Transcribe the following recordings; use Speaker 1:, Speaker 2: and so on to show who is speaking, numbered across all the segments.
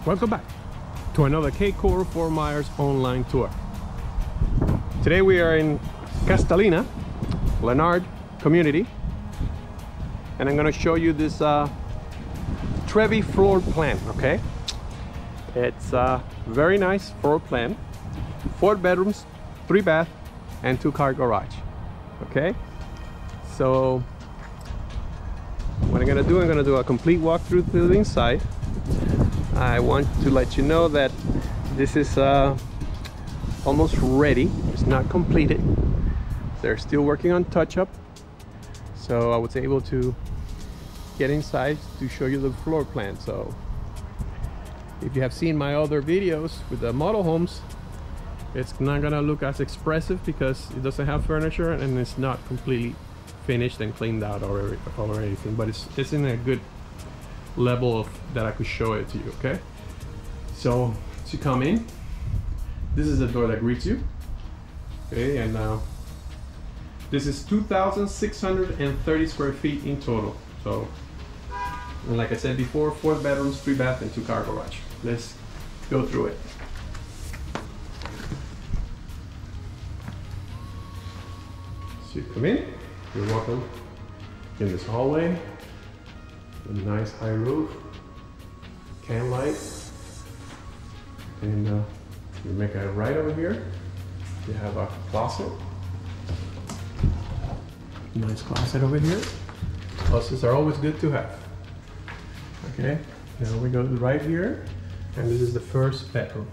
Speaker 1: Welcome back to another K-Core Fort Myers online tour. Today we are in Castalina Lennar community, and I'm going to show you this Trevi floor plan. Okay, it's a very nice floor plan, 4 bedrooms, 3 bath and 2-car garage. Okay, so what I'm going to do a complete walkthrough to the inside. I want to let you know that this is almost ready. It's not completed. They're still working on touch-up, so I was able to get inside to show you the floor plan. So if you have seen my other videos with the model homes, it's not gonna look as expressive because it doesn't have furniture and it's not completely finished and cleaned out or anything, but it's in a good level of that I could show it to you. Okay, so to come in, this is the door that greets you. Okay, and now this is 2,630 square feet in total. So, and like I said before, 4 bedrooms, 3 bath and 2-car garage. Let's go through it. So you come in, you're welcome in this hallway. A nice high roof, can light, and you make a right over here. You have a closet, nice closet over here. Closets are always good to have. Okay, now we go to the right here, and this is the first bedroom.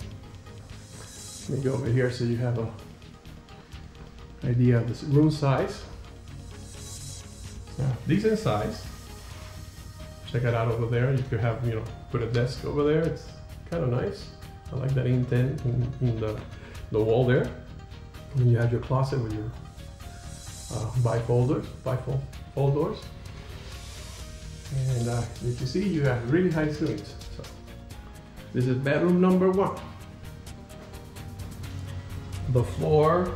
Speaker 1: Let me go over here so you have a idea of this room size. Now, decent size. Check it out over there. You could have, put a desk over there. It's kind of nice. I like that indent in the wall there. And you have your closet with your bifold doors. And you can see you have really high ceilings. So this is bedroom number 1. The floor,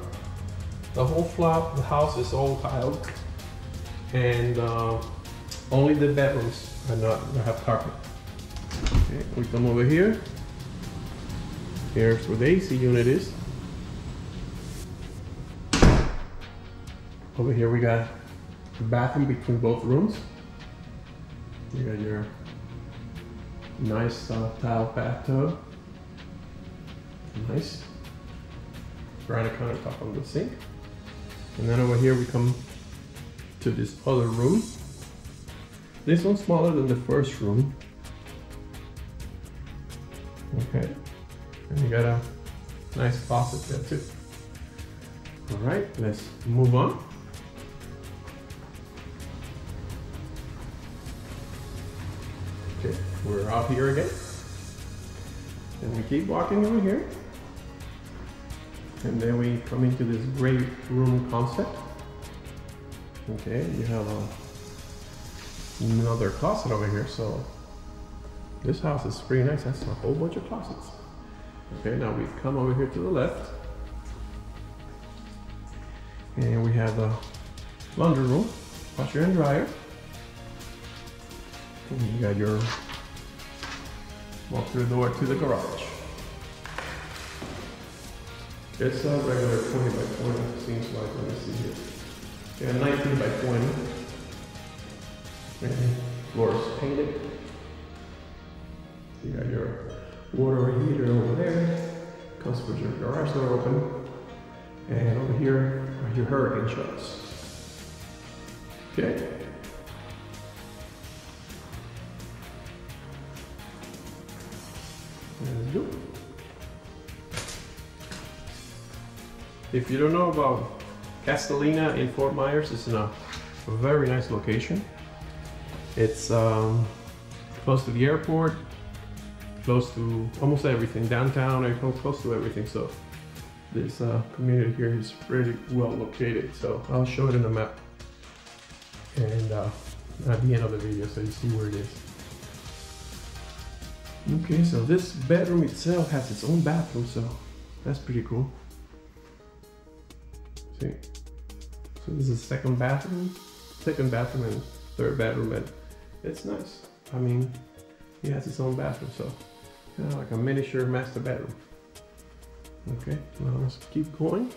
Speaker 1: the whole flat, the house is all tiled, and only the bedrooms don't have carpet. Okay, we come over here. Here's where the AC unit is. Over here we got the bathroom between both rooms. You got your nice tile bathtub. Nice. Granite countertop on the sink. And then over here we come to this other room. This one's smaller than the first room. Okay, and you got a nice closet there too. All right, let's move on. Okay, we're out here again. And we keep walking over here. And then we come into this great room concept. Okay, you have another closet over here, so this house is pretty nice. That's a whole bunch of closets. Okay, now we come over here to the left, and we have a laundry room, washer and dryer. And you got your walk through the door to the garage. It's a regular 20 by 20, seems like. Let me see here. Yeah, 19 by 20. Floor is painted. You got your water heater over there. Comes with your garage door open. And over here are your hurricane shuts. Okay. Let's go. If you don't know about Castalina in Fort Myers, it's in a very nice location. It's close to the airport, close to almost everything, downtown, and close to everything. So this community here is pretty well located. So I'll show it in the map and at the end of the video so you see where it is. Okay, so this bedroom itself has its own bathroom, so that's pretty cool. See? So this is second bathroom and third bedroom, and it's nice. I mean, he has his own bathroom, so Kind of like a miniature master bedroom. Okay, now let's keep going.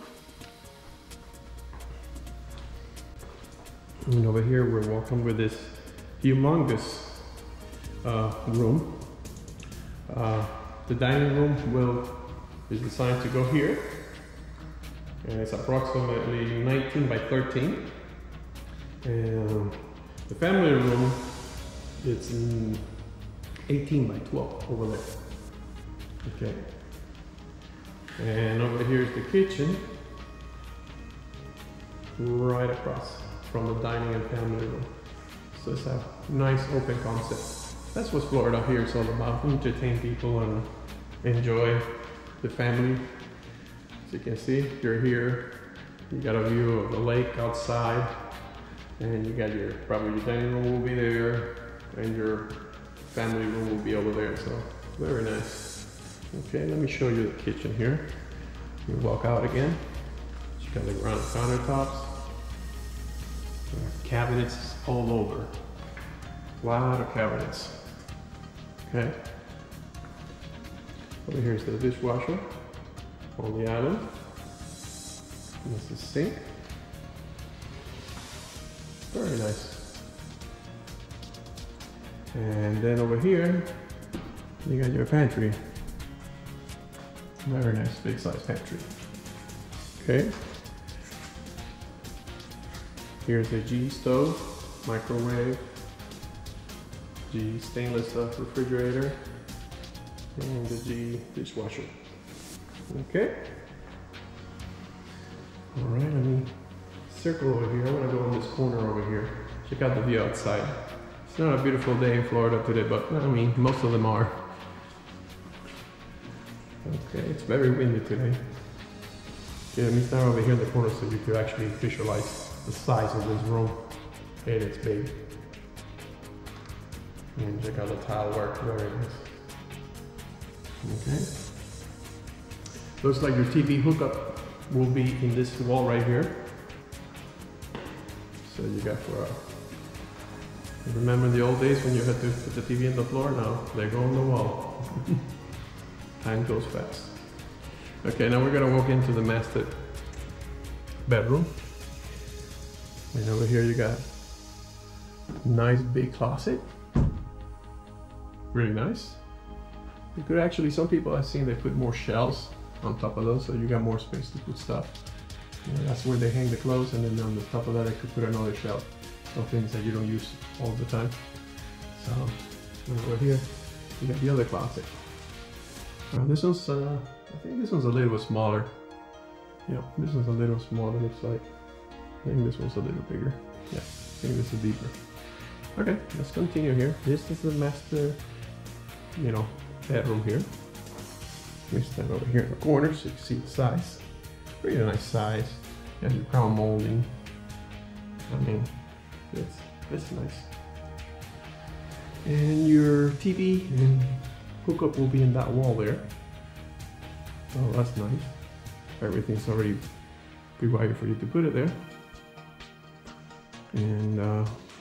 Speaker 1: And over here we're welcomed with this humongous room. The dining room is designed to go here, and it's approximately 19 by 13. And the family room, it's 18 by 12 over there. Okay. And over here is the kitchen, right across from the dining and family room. So it's a nice open concept. That's what Florida here is all about. Entertain people and enjoy the family. As you can see, you're here, you got a view of the lake outside, and you got probably your dining room will be there, and your family room will be over there, so very nice. Okay, let me show you the kitchen here. You walk out again. You got the round countertops, cabinets all over. A lot of cabinets. Okay. Over here's the dishwasher on the island. And this is the sink. Very nice. And then over here, you got your pantry. Very nice, big size pantry. Okay. Here's a G stove, microwave, G stainless refrigerator, and the G dishwasher. Okay. All right, let me circle over here. I want to go in this corner over here. Check out the view outside. It's not a beautiful day in Florida today, but I mean, most of them are. Okay, it's very windy today. Yeah, let me stand over here in the corner so you can actually visualize the size of this room. And it's big. And check out the tile work, very nice. Okay. Looks like your TV hookup will be in this wall right here. So you got for remember the old days when you had to put the TV on the floor? Now they go on the wall. Time goes fast. Okay, now we're gonna walk into the master bedroom. And over here you got a nice big closet. Really nice. You could actually, some people I've seen they put more shelves on top of those, so you got more space to put stuff. You know, that's where they hang the clothes, and then on the top of that I could put another shelf of things that you don't use all the time. So over here you got the other closet. This one's, I think this one's a little smaller. Yeah, this one's a little smaller, looks like. I think this one's a little bigger. Yeah, I think this is deeper. Okay, let's continue here. This is the master, bedroom here. Let me stand over here in the corner so you can see the size. Really nice size. You have your crown molding. I mean, it's nice. And your TV and hookup will be in that wall there. Oh, that's nice. Everything's already pre-wired for you to put it there. And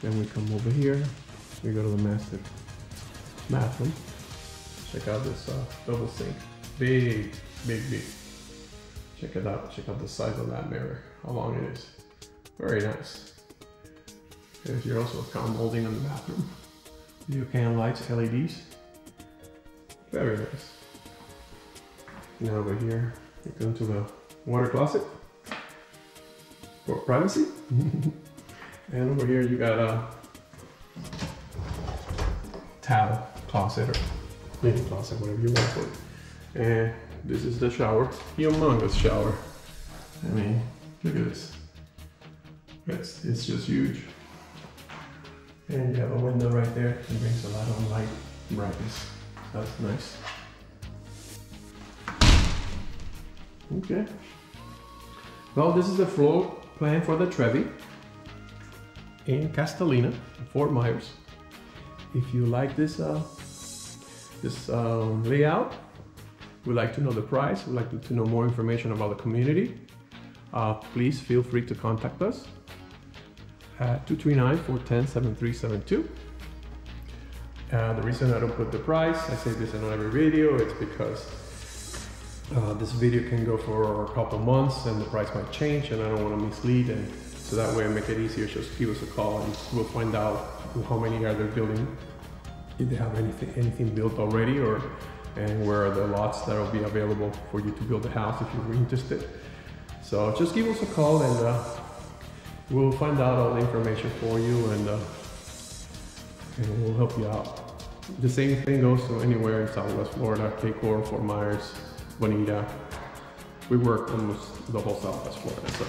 Speaker 1: then we come over here. We go to the master bathroom. Check out this double sink. Big, big, big. Check it out. Check out the size of that mirror. How long it is. Very nice. There's your also crown molding on the bathroom. Your can lights, LEDs. Very nice. Now over here, you go into the water closet for privacy. And over here you got a towel closet or mini closet, whatever you want for it. And this is the shower, humongous shower. I mean, look at this. It's just huge. And you have a window right there. It brings a lot of light brightness. That's nice. Okay. Well, this is the floor plan for the Trevi in Castalina, Fort Myers. If you like this layout, would like to know the price, would like to know more information about the community, please feel free to contact us at 239-410-7372. The reason I don't put the price, I say this in every video, it's because this video can go for a couple months and the price might change, and I don't want to mislead, and so that way I make it easier. Just give us a call and we'll find out how many are they building, if they have anything built already, and where are the lots that will be available for you to build a house if you're interested. So just give us a call and we'll find out all the information for you, and we'll help you out. The same thing goes to anywhere in Southwest Florida, Cape Coral, Fort Myers, Bonita. We work almost the whole Southwest Florida. So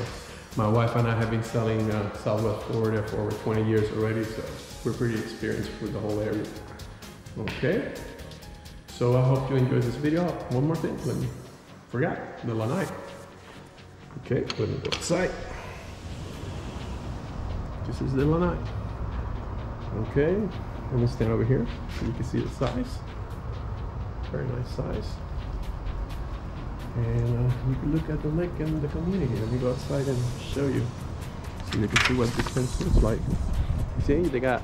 Speaker 1: my wife and I have been selling Southwest Florida for over 20 years already, so we're pretty experienced with the whole area. Okay, so I hope you enjoyed this video. One more thing, let me forget the lanai. Okay, let me go outside. This is the lanai. Okay, let me stand over here so you can see the size. Very nice size. And you can look at the lake and the community. Let me go outside and show you so you can see what this fence looks like. See, they got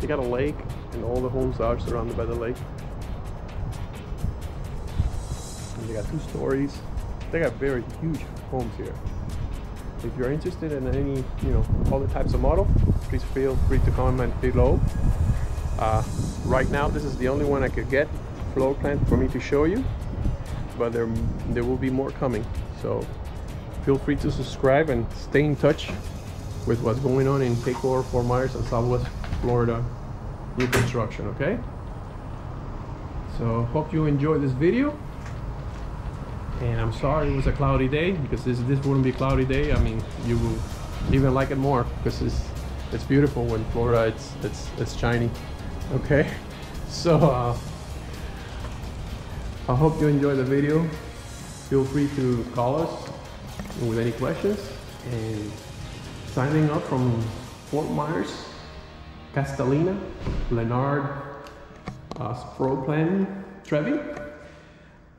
Speaker 1: a lake, and all the homes are surrounded by the lake. And they got 2 stories. They got very huge homes here. If you're interested in any, all the types of model, please feel free to comment below. Right now, this is the only one I could get floor plan for me to show you, but there will be more coming. So feel free to subscribe and stay in touch with what's going on in Cape Coral, Fort Myers, and Southwest Florida new construction. Okay. So hope you enjoyed this video. And I'm sorry it was a cloudy day, because this wouldn't be a cloudy day. I mean, you will even like it more because it's beautiful when Florida it's shiny. Okay, so I hope you enjoyed the video. Feel free to call us with any questions. And signing up from Fort Myers, Castalina Lennar, Pro Plan Trevi.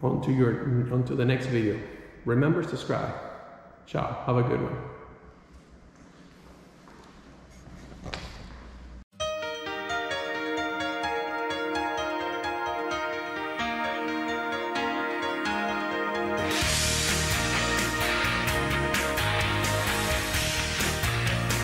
Speaker 1: On to the next video. Remember, subscribe. Ciao. Have a good one.